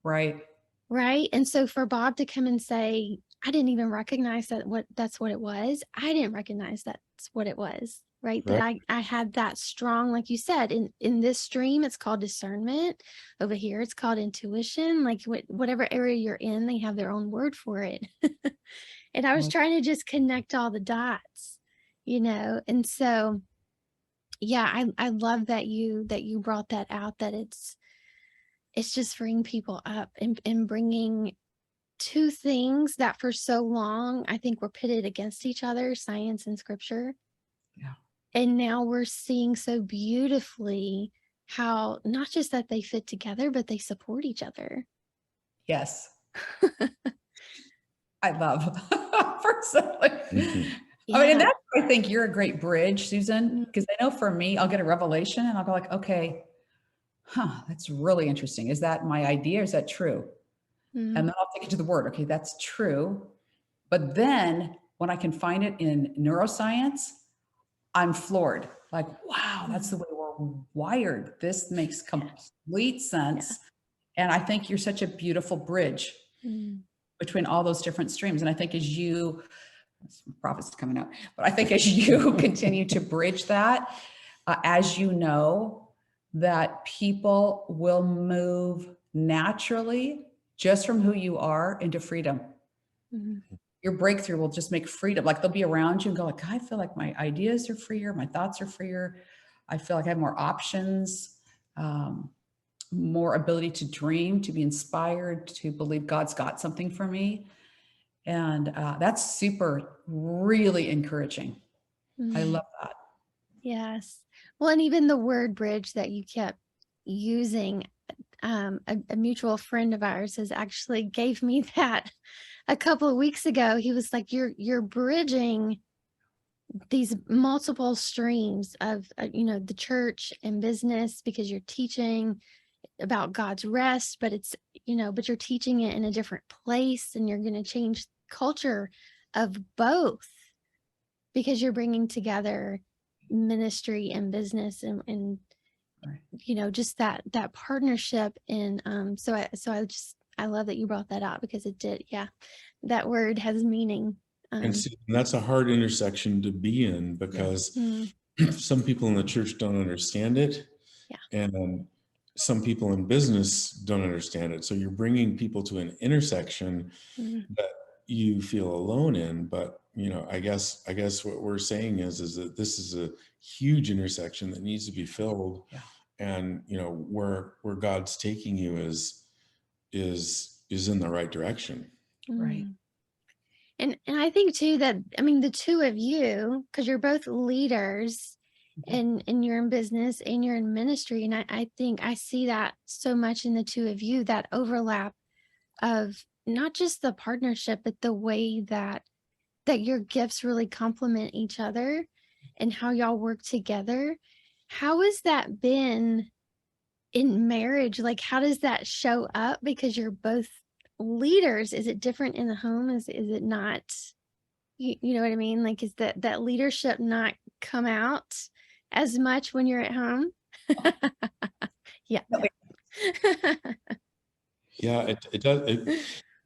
Right. Right. And so for Bob to come and say, I didn't even recognize that's what it was. I didn't recognize that's what it was. Right. That I had that strong, like you said, in this stream, it's called discernment. Over here, it's called intuition. Like whatever area you're in, they have their own word for it. And I was trying to just connect all the dots, you know. And so, yeah, I love that you brought that out, that it's just freeing people up and bringing two things that for so long I think were pitted against each other, science and scripture. Yeah. And now we're seeing so beautifully how not just that they fit together, but they support each other. Yes. I love personally. Yeah. I mean, and that's, I think you're a great bridge, Susan, because I know for me, I'll get a revelation and I'll go like, okay, that's really interesting. Is that my idea? Is that true? And then I'll take it to the word. Okay, that's true. But then when I can find it in neuroscience, I'm floored. Like, wow, that's the way we're wired. This makes complete sense. Yeah. And I think you're such a beautiful bridge between all those different streams. And I think as you, prophets coming out, but I think as you continue to bridge that, as you know, that people will move naturally just from who you are into freedom. Your breakthrough will just make freedom. Like they'll be around you and go like, I feel like my ideas are freer. My thoughts are freer. I feel like I have more options, more ability to dream, to be inspired, to believe God's got something for me. And that's really encouraging. I love that. Yes. Well, and even the word bridge that you kept using, a mutual friend of ours has actually gave me that a couple of weeks ago. He was like, you're bridging these multiple streams of, the church and business, because you're teaching about God's rest, but but you're teaching it in a different place, and you're going to change culture of both, because you're bringing together ministry and business and Right. just that partnership. And I love that you brought that up, because it did. Yeah. That word has meaning. And see, that's a hard intersection to be in, because some people in the church don't understand it. Yeah. And some people in business don't understand it. So you're bringing people to an intersection that you feel alone in. But, I guess what we're saying is that this is a huge intersection that needs to be filled. Yeah. And, where God's taking you is in the right direction. Right. And I think too that, the two of you, because you're both leaders, and you're in business and you're in ministry. And I think I see that so much in the two of you, that overlap of not just the partnership, but the way that your gifts really complement each other, and how y'all work together. How has that been in marriage? Like, how does that show up? Because you're both leaders. Is it different in the home? Is it not? You know what I mean? Like, is that leadership not come out as much when you're at home? Yeah. Yeah, it does.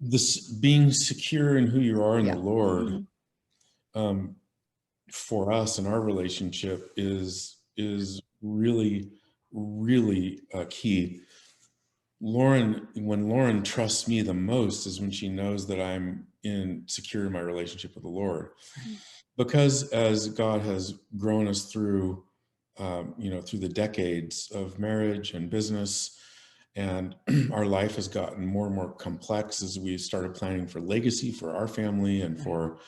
This being secure in who you are in the Lord, for us in our relationship is really, really key. When Lauren trusts me the most is when she knows that I'm secure in my relationship with the Lord. Because as God has grown us through the decades of marriage and business, and our life has gotten more and more complex as we started planning for legacy for our family and for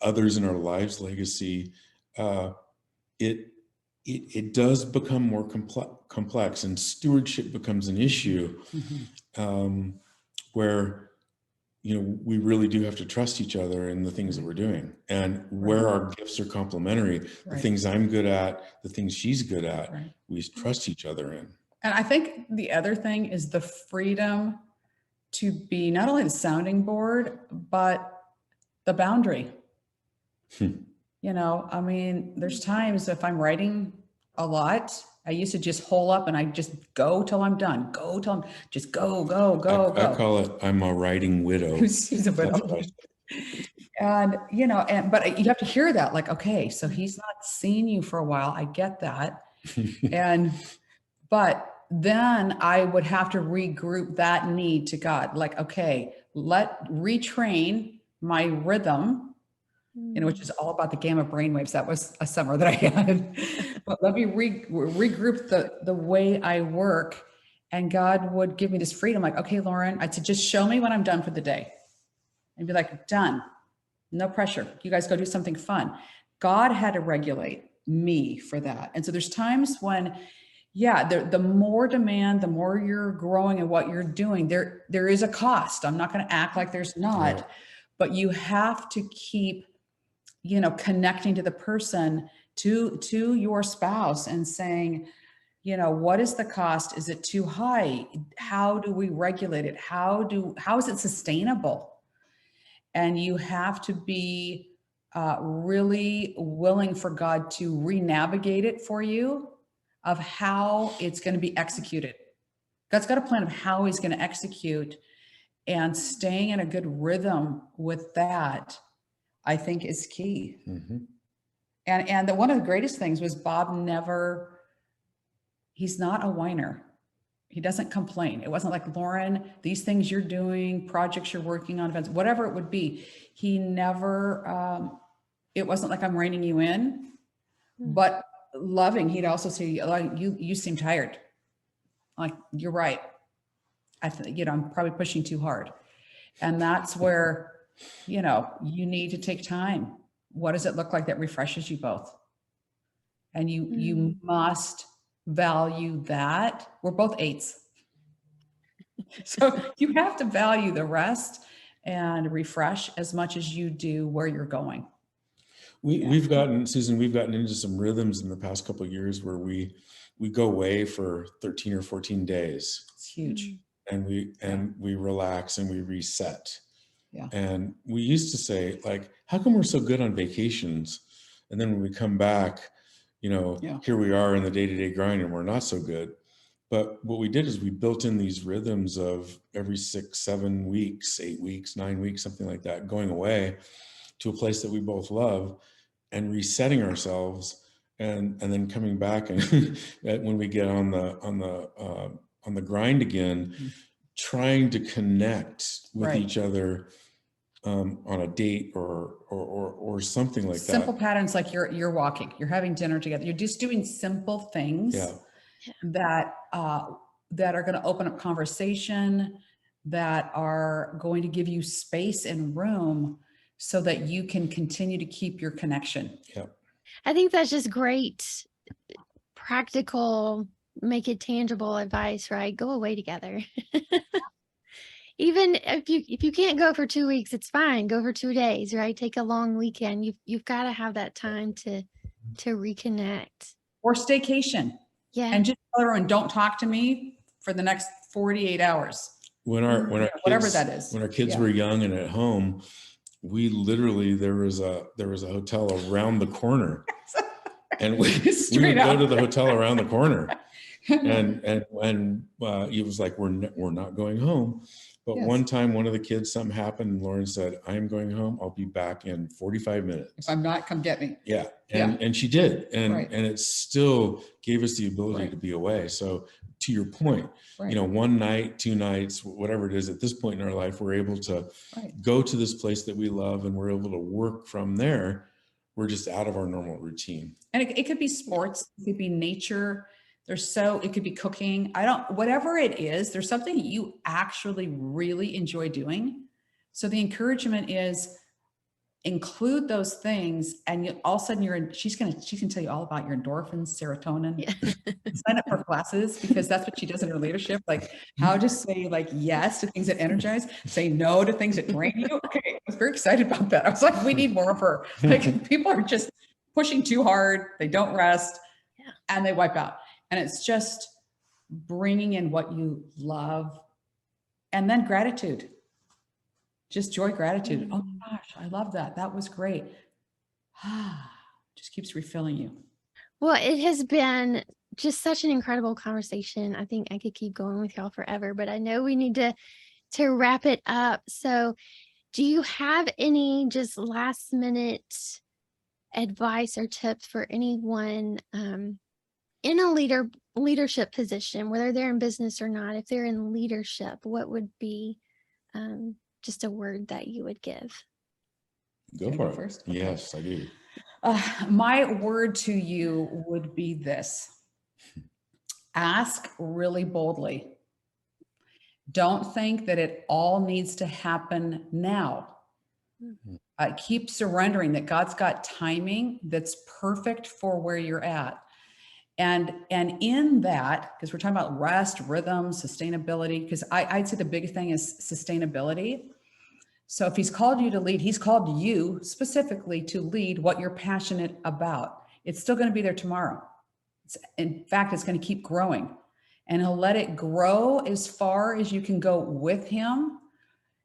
others in our lives' legacy, it does become more complex, and stewardship becomes an issue, where we really do have to trust each other in the things that we're doing, and where our gifts are complementary. The things I'm good at, the things she's good at, we trust each other in. And I think the other thing is the freedom to be not only the sounding board, but the boundary. There's times if I'm writing a lot, I used to just hole up and I just go till I'm done. Just go. I call it, I'm a writing widow. She's a widow. And, but you have to hear that, like, okay, so he's not seen you for a while. I get that. But then I would have to regroup that need to God. Like, okay, retrain my rhythm, which is all about the gamma brainwaves. That was a summer that I had. But let me regroup the way I work. And God would give me this freedom. Like, okay, Lauren, I'd say, just show me when I'm done for the day. And be like, done. No pressure. You guys go do something fun. God had to regulate me for that. And so there's times when, the more demand, the more you're growing and what you're doing, there is a cost. I'm not going to act like there's not, but you have to keep, connecting to the person, to your spouse, and saying, what is the cost? Is it too high? How do we regulate it? How is it sustainable? And you have to be really willing for God to re-navigate it for you, of how it's going to be executed. God's got a plan of how he's going to execute, and staying in a good rhythm with that, I think, is key. And one of the greatest things was Bob he's not a whiner. He doesn't complain. It wasn't like, Lauren, these things you're doing, projects you're working on, events, whatever it would be. He never, it wasn't like, I'm reining you in, but loving. He'd also say, like, you seem tired. Like, you're right. I'm probably pushing too hard. And that's where, you know, you need to take time. What does it look like that refreshes you both? And you must value that. We're both 8s. So you have to value the rest and refresh as much as you do where you're going. We've gotten, Susan, we've gotten into some rhythms in the past couple of years where we go away for 13 or 14 days. It's huge. And we relax and we reset. Yeah. And we used to say, like, how come we're so good on vacations? And then when we come back, you know, here we are in the day-to-day grind and we're not so good. But what we did is we built in these rhythms of every 6, 7 weeks, 8 weeks, 9 weeks, something like that, going away to a place that we both love and resetting ourselves, and then coming back and when we get on the grind again, trying to connect with each other on a date or something like that. Simple patterns, like you're walking, you're having dinner together, you're just doing simple things that are going to open up conversation, that are going to give you space and room so that you can continue to keep your connection. Yeah. I think that's just great, practical, make it tangible advice, right? Go away together. Even if you can't go for 2 weeks, it's fine. Go for 2 days, right? Take a long weekend. You've got to have that time to reconnect. Or staycation. Yeah. And just tell everyone, don't talk to me for the next 48 hours. When our kids, whatever that is. When our kids were young and at home, we literally, there was a hotel around the corner, and we would go to the hotel around the corner, and it was like, we're not going home. But one time, one of the kids, something happened, and Lauren said, "I'm going home. I'll be back in 45 minutes. If I'm not, come get me." Yeah. And she did. And it still gave us the ability to be away. So to your point, you know, 1 night, 2 nights, whatever it is, at this point in our life, we're able to go to this place that we love, and we're able to work from there. We're just out of our normal routine. And it could be sports, it could be nature. It could be cooking. Whatever it is, there's something you actually really enjoy doing. So the encouragement is include those things, and all of a sudden she can tell you all about your endorphins, serotonin. Sign up for classes, because that's what she does in her leadership. Like how to say like yes to things that energize, say no to things that drain you. Okay, I was very excited about that. I was like, we need more of her. Like people are just pushing too hard. They don't rest, and they wipe out. And it's just bringing in what you love, and then gratitude. Just joy, gratitude. Oh my gosh, I love that. That was great. Just keeps refilling you. Well, it has been just such an incredible conversation. I think I could keep going with y'all forever, but I know we need to wrap it up. So do you have any just last minute advice or tips for anyone in a leadership position, whether they're in business or not? If they're in leadership, what would be just a word that you would give? Go for it first. Okay. Yes, I do. My word to you would be this: ask really boldly. Don't think that it all needs to happen now. Keep surrendering that God's got timing that's perfect for where you're at. And in that, because we're talking about rest, rhythm, sustainability, because I'd say the big thing is sustainability. So if he's called you to lead, he's called you specifically to lead what you're passionate about. It's still going to be there tomorrow. In fact, it's going to keep growing, and he'll let it grow as far as you can go with him.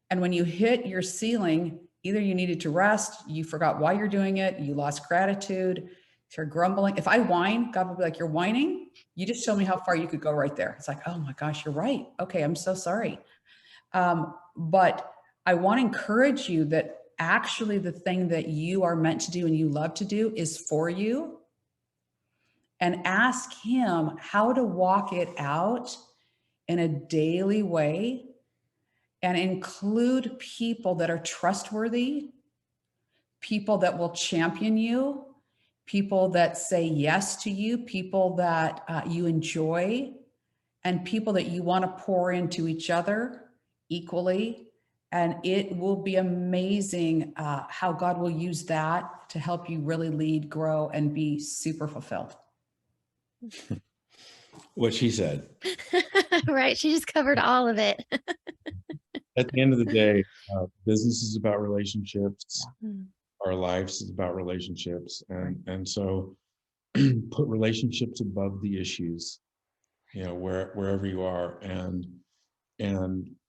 And when you hit your ceiling, either you needed to rest, you forgot why you're doing it, you lost gratitude, you're grumbling. If I whine, God will be like, "You're whining? You just showed me how far you could go right there." It's like, oh my gosh, you're right. Okay, I'm so sorry. But I want to encourage you that actually the thing that you are meant to do and you love to do is for you. And ask him how to walk it out in a daily way, and include people that are trustworthy, people that will champion you, people that say yes to you, people that you enjoy, and people that you want to pour into each other equally, And it will be amazing how God will use that to help you really lead, grow, and be super fulfilled. What she said. Right. She just covered all of it. At the end of the day, business is about relationships. Yeah. Our lives is about relationships. And so put relationships above the issues, wherever you are, and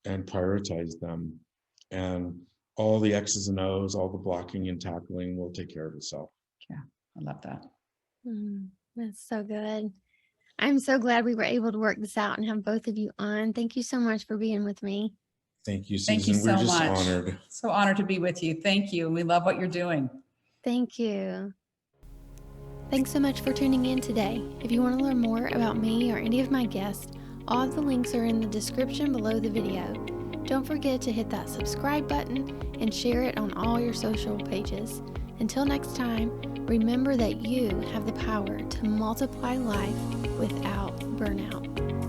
prioritize them. And all the X's and O's, all the blocking and tackling will take care of itself. Yeah, I love that. That's so good. I'm so glad we were able to work this out and have both of you on. Thank you so much for being with me. Thank you, Susan. Thank you so We're just much. honored. So honored to be with you. Thank you. We love what you're doing. Thank you. Thanks so much for tuning in today. If you want to learn more about me or any of my guests, all of the links are in the description below the video. Don't forget to hit that subscribe button and share it on all your social pages. Until next time, remember that you have the power to multiply life without burnout.